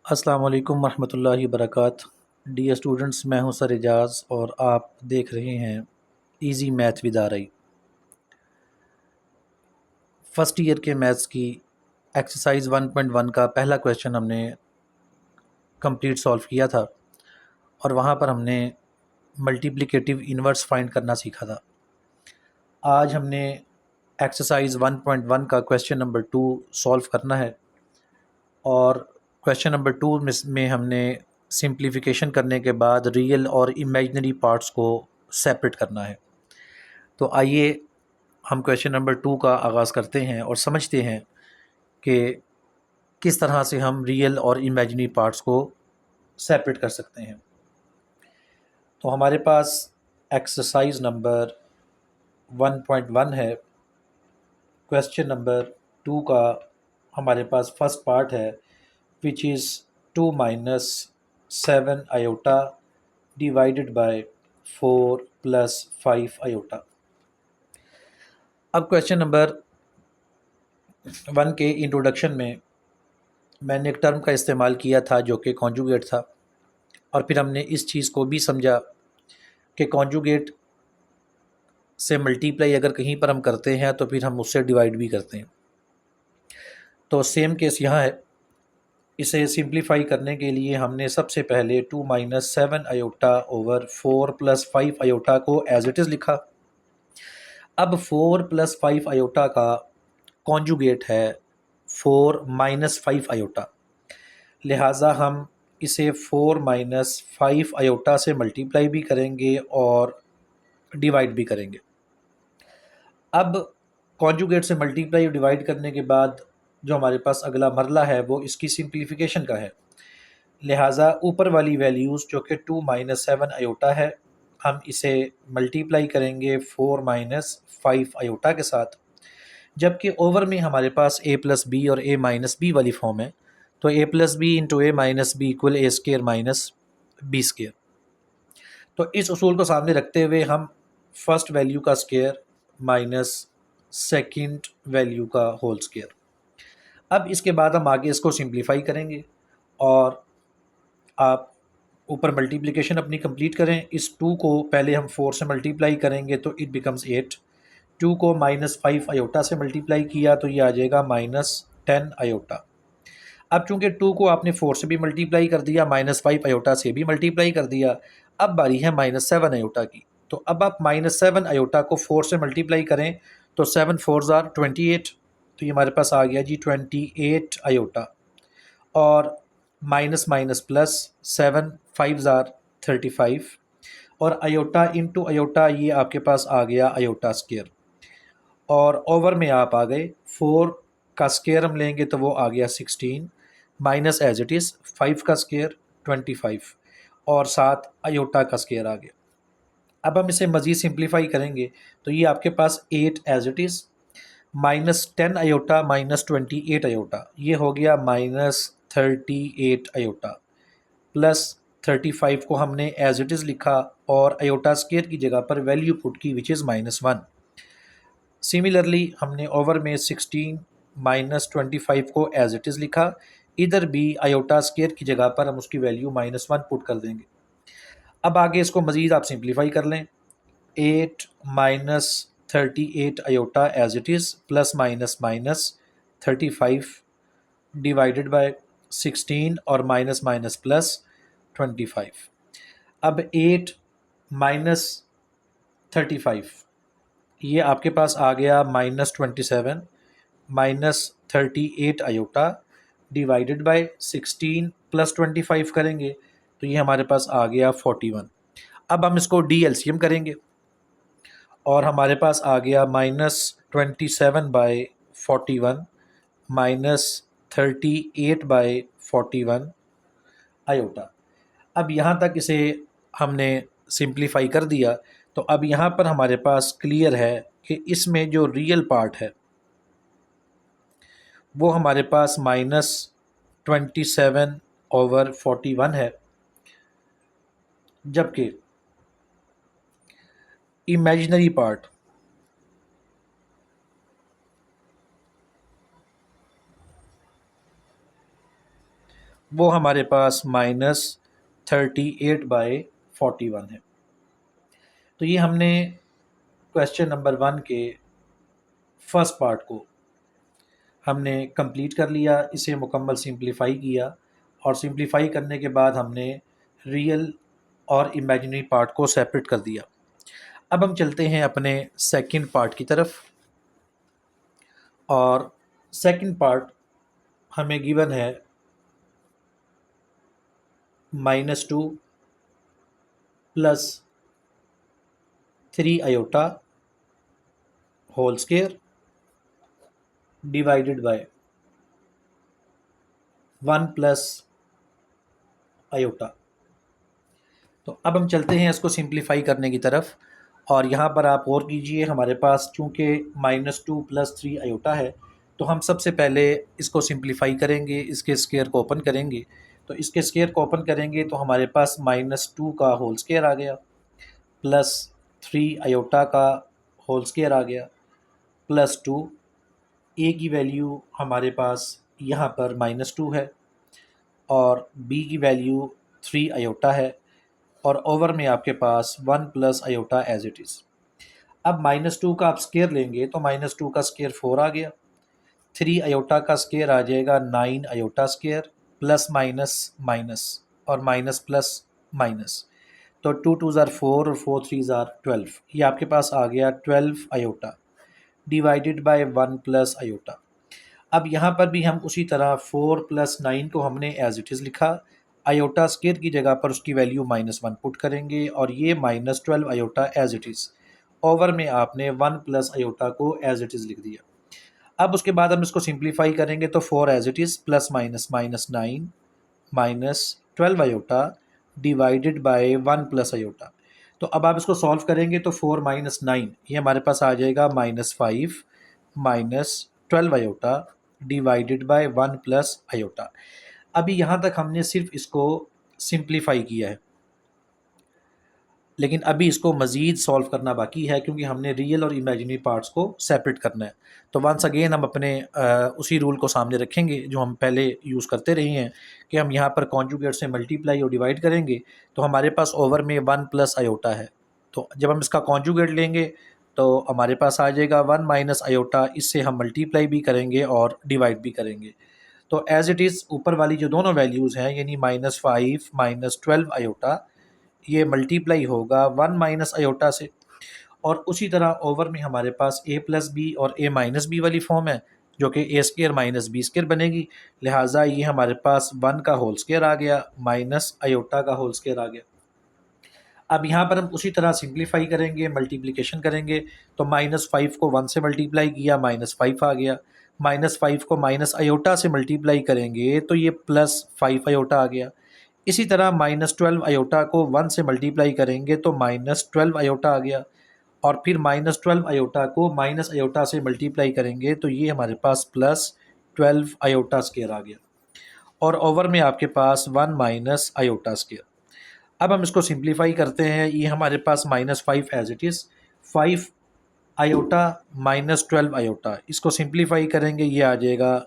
अस्सलाम वालेकुम रहमतुल्लाहि वबरकातुहू। डियर स्टूडेंट्स, मैं हूं सर एजाज़ और आप देख रहे हैं easy math with R E. First year के मैथ्स की एक्सरसाइज 1.1 का पहला क्वेश्चन हमने कंप्लीट सॉल्व किया था और वहां पर हमने मल्टीप्लिकेटिव इन्वर्स फाइंड करना सीखा था। आज हमने एक्सरसाइज 1.1 का क्वेश्चन नंबर 2 सॉल्व करना है और क्वेश्चन नंबर 2 में हमने सिंप्लीफिकेशन करने के बाद रियल और इमेजिनरी पार्ट्स को सेपरेट करना है। तो आइए हम क्वेश्चन नंबर 2 का आगाज़ करते हैं और समझते हैं कि किस तरह से हम रियल और इमेजिनरी पार्ट्स को सेपरेट कर सकते हैं। तो हमारे पास एक्सरसाइज नंबर 1.1 है। क्वेश्चन नंबर 2 का हमारे पास फर्स्ट पार्ट है which is 2 minus 7 iota divided bye 4 plus 5 iota. अब क्वेश्चन नंबर 1 के इंट्रोडक्शन में मैंने एक टर्म का इस्तेमाल किया था जो कि कॉन्जुगेट था, और फिर हमने इस चीज़ को भी समझा कि कॉन्जुगेट से मल्टीप्लाई अगर कहीं पर हम करते हैं तो फिर हम उससे डिवाइड भी करते हैं। तो सेम केस यहाँ है। इसे सिंप्लीफाई करने के लिए हमने सबसे पहले 2 minus 7 iota over 4 plus 5 iota को एज इट इज़ लिखा। अब 4 प्लस 5 आयोटा का कॉन्जुगेट है 4 माइनस 5 आयोटा, लिहाजा हम इसे 4 माइनस 5 आयोटा से मल्टीप्लाई भी करेंगे और डिवाइड भी करेंगे। अब कॉन्जुगेट से मल्टीप्लाई और डिवाइड करने के बाद जो हमारे पास अगला मरला है वो इसकी सिंप्लीफिकेशन का है, लिहाजा ऊपर वाली वैल्यूज़ जो कि 2 माइनस 7 आयोटा है हम इसे मल्टीप्लाई करेंगे 4 माइनस 5 आयोटा के साथ, जबकि ओवर में हमारे पास a प्लस बी और a माइनस बी वाली फॉर्म है। तो a plus B into A minus B equal A square minus B square. तो इस उसूल को सामने रखते हुए हम फर्स्ट वैल्यू का स्केयर माइनस सेकंड वैल्यू का होल स्केयर। अब इसके बाद हम आगे इसको सिंप्लीफाई करेंगे और आप ऊपर मल्टीप्लिकेशन अपनी कंप्लीट करें। इस 2 को पहले हम 4 से मल्टीप्लाई करेंगे तो इट बिकम्स 8। 2 को माइनस 5 आयोटा से मल्टीप्लाई किया तो ये आ जाएगा माइनस 10 आयोटा। अब चूंकि 2 को आपने 4 से भी मल्टीप्लाई कर दिया, माइनस 5 आयोटा से भी मल्टीप्लाई कर दिया, अब बारी है माइनस 7 आयोटा की। तो अब आप माइनस 7 आयोटा को 4 से मल्टीप्लाई करें तो 7 4 ज़ार 28, तो ये हमारे पास आ गया जी 28 आयोटा, और माइनस माइनस प्लस 7 5 ज़ार 35, और आयोटा इंटू आयोटा ये आपके पास आ गया आयोटा स्केयर, और ओवर में आप आ गए 4 का स्केयर हम लेंगे तो वो आ गया 16 माइनस एज इट इज़ 5 का स्केयर 25 और साथ आयोटा का स्केयर आ गया। अब हम इसे मज़ीद सिंप्लीफाई करेंगे तो ये आपके पास 8 as it is minus 10 iota minus 28 iota, ये हो गया माइनस 38 आयोटा, प्लस 35 को हमने एज इट इज़ लिखा और आयोटा स्केयर की जगह पर वैल्यू पुट की विच इज़ -1। सिमिलरली हमने ओवर में 16 माइनस 25 को एज इट इज़ लिखा, इधर भी आयोटा स्केयर की जगह पर हम उसकी वैल्यू -1 पुट कर देंगे। अब आगे इसको मज़ीद आप सिंप्लीफाई कर लें। 8 minus 38 iota as it is plus minus minus 35 divided by 16 और माइनस माइनस प्लस 25। अब 8 माइनस 35 ये आपके पास आ गया -27 minus 38 iota divided by 16 plus 25 करेंगे तो ये हमारे पास आ गया 41। अब हम इसको डी एलसीएम करेंगे और हमारे पास आ गया -27/41 माइनस 38/41 आयोटा। अब यहाँ तक इसे हमने सिंप्लीफाई कर दिया तो अब यहाँ पर हमारे पास क्लियर है कि इसमें जो रियल पार्ट है वो हमारे पास -27/41 है, जबकि इमेजिनरी पार्ट वो हमारे पास -38/41 है। तो ये हमने क्वेश्चन नंबर 1 के फर्स्ट पार्ट को हमने कंप्लीट कर लिया, इसे मुकम्मल सिंप्लीफाई किया और सिंप्लीफाई करने के बाद हमने रियल और इमेजिनरी पार्ट को सेपरेट कर दिया। अब हम चलते हैं अपने सेकंड पार्ट की तरफ, और सेकंड पार्ट हमें गिवन है -2 + 3 iota whole square divided by 1 + iota. तो अब हम चलते हैं इसको सिंप्लीफाई करने की तरफ, और यहाँ पर आप और कीजिए, हमारे पास चूँकि -2 + 3 आयोटा है, तो हम सबसे पहले इसको सिंप्लीफाई करेंगे, इसके स्क्वायर को ओपन करेंगे। तो इसके स्क्वायर को ओपन करेंगे तो हमारे पास -2 का होल स्क्वायर आ गया, +3 आयोटा का होल स्क्वायर आ गया, +2। ए की वैल्यू हमारे पास यहाँ पर -2 है और बी की वैल्यू 3 आयोटा है, और ओवर में आपके पास 1 + आयोटा एज इट इज़। अब -2 का आप स्क्वायर लेंगे तो -2 का स्क्वायर 4 आ गया, 3 आयोटा का स्क्वायर आ जाएगा 9 iota square, plus minus minus और माइनस प्लस माइनस, तो 2 2 ज़ार 4 और 4 3 ज़ार 12, ये आपके पास आ गया 12 आयोटा डिवाइडेड बाय 1 + आयोटा। अब यहाँ पर भी हम उसी तरह 4 + 9 को हमने एज इट इज़ लिखा, आयोटा स्क्वायर की जगह पर उसकी वैल्यू -1 पुट करेंगे, और ये -12 iota as it is, over में आपने 1 + आयोटा को एज इट इज़ लिख दिया। अब उसके बाद हम इसको सिंप्लीफाई करेंगे तो 4 as it is, plus minus -9 -12 iota divided by 1 + iota. तो अब आप इसको सॉल्व करेंगे तो 4 - 9 ये हमारे पास आ जाएगा -5 -12 आयोटा डिवाइडेड बाय 1 + आयोटा। अभी यहाँ तक हमने सिर्फ इसको सिंप्लीफाई किया है, लेकिन अभी इसको मज़ीद सॉल्व करना बाकी है, क्योंकि हमने रियल और इमेजिनरी पार्ट्स को सेपरेट करना है। तो वंस अगेन हम अपने उसी रूल को सामने रखेंगे जो हम पहले यूज़ करते रहे हैं, कि हम यहाँ पर कॉन्जुगेट से मल्टीप्लाई और डिवाइड करेंगे तो हमारे पास ओवर में 1 + आयोटा है। तो जब हम इसका कॉन्जुगेट लेंगे तो हमारे पास आ जाएगा 1 - आयोटा, इससे हम मल्टीप्लाई भी करेंगे और डिवाइड भी करेंगे। तो एज़ इट इज़ ऊपर वाली जो दोनों वैल्यूज़ हैं, यानी -5 -12 आयोटा, ये मल्टीप्लाई होगा 1 - आयोटा से, और उसी तरह ओवर में हमारे पास a+b और a-b वाली फॉर्म है, जो कि a² - b² बनेगी। लिहाजा ये हमारे पास 1 का होल स्क्वायर आ गया माइनस आयोटा का होल स्क्वायर आ गया। अब यहाँ पर हम उसी तरह सिंप्लीफाई करेंगे, मल्टीप्लिकेशन करेंगे, तो -5 को 1 से मल्टीप्लाई किया, -5 आ गया। -5 को माइनस आयोटा से मल्टीप्लाई करेंगे तो ये +5 आयोटा आ गया। इसी तरह -12 आयोटा को 1 से मल्टीप्लाई करेंगे तो -12 आयोटा आ गया, और फिर -12 आयोटा को माइनस आयोटा से मल्टीप्लाई करेंगे तो ये हमारे पास +12 आयोटा स्क्वायर आ गया, और ओवर में आपके पास 1 - आयोटा स्क्वायर। अब हम इसको सिंप्लीफाई करते हैं, ये हमारे पास -5 as it is, 5 iota -12 iota, इसको सिंप्लीफाई करेंगे ये आ जाएगा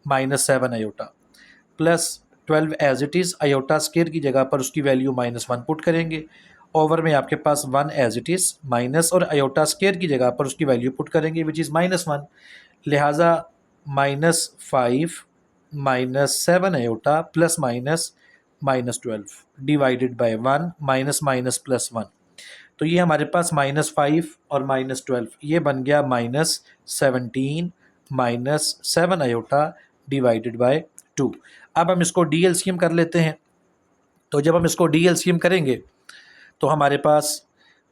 -7 iota, plus 12 as it is, iota square की जगह पर उसकी वैल्यू -1 पुट करेंगे, ओवर में आपके पास 1 एज इट इज़, माइनस और आयोटा स्क्वायर की जगह पर उसकी वैल्यू पुट करेंगे विच इज़ -1, लिहाजा -5 -7 iota plus minus -12 divided by 1 minus minus plus 1, तो ये हमारे पास -5 और -12 ये बन गया -17 -7 आयोटा डिवाइडेड बाय 2। अब हम इसको डी एलसीएम कर लेते हैं, तो जब हम इसको डी एलसीएम करेंगे तो हमारे पास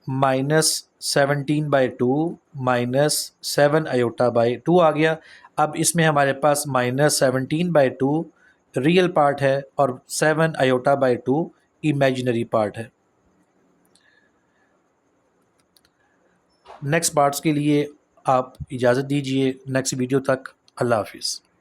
-17/2 -7 आयोटा बाई 2 आ गया। अब इसमें हमारे पास -17/2 रियल पार्ट है और 7 आयोटा बाई 2 इमेजिनरी पार्ट है। नेक्स्ट पार्ट्स के लिए आप इजाज़त दीजिए, नेक्स्ट वीडियो तक अल्लाह हाफिज़।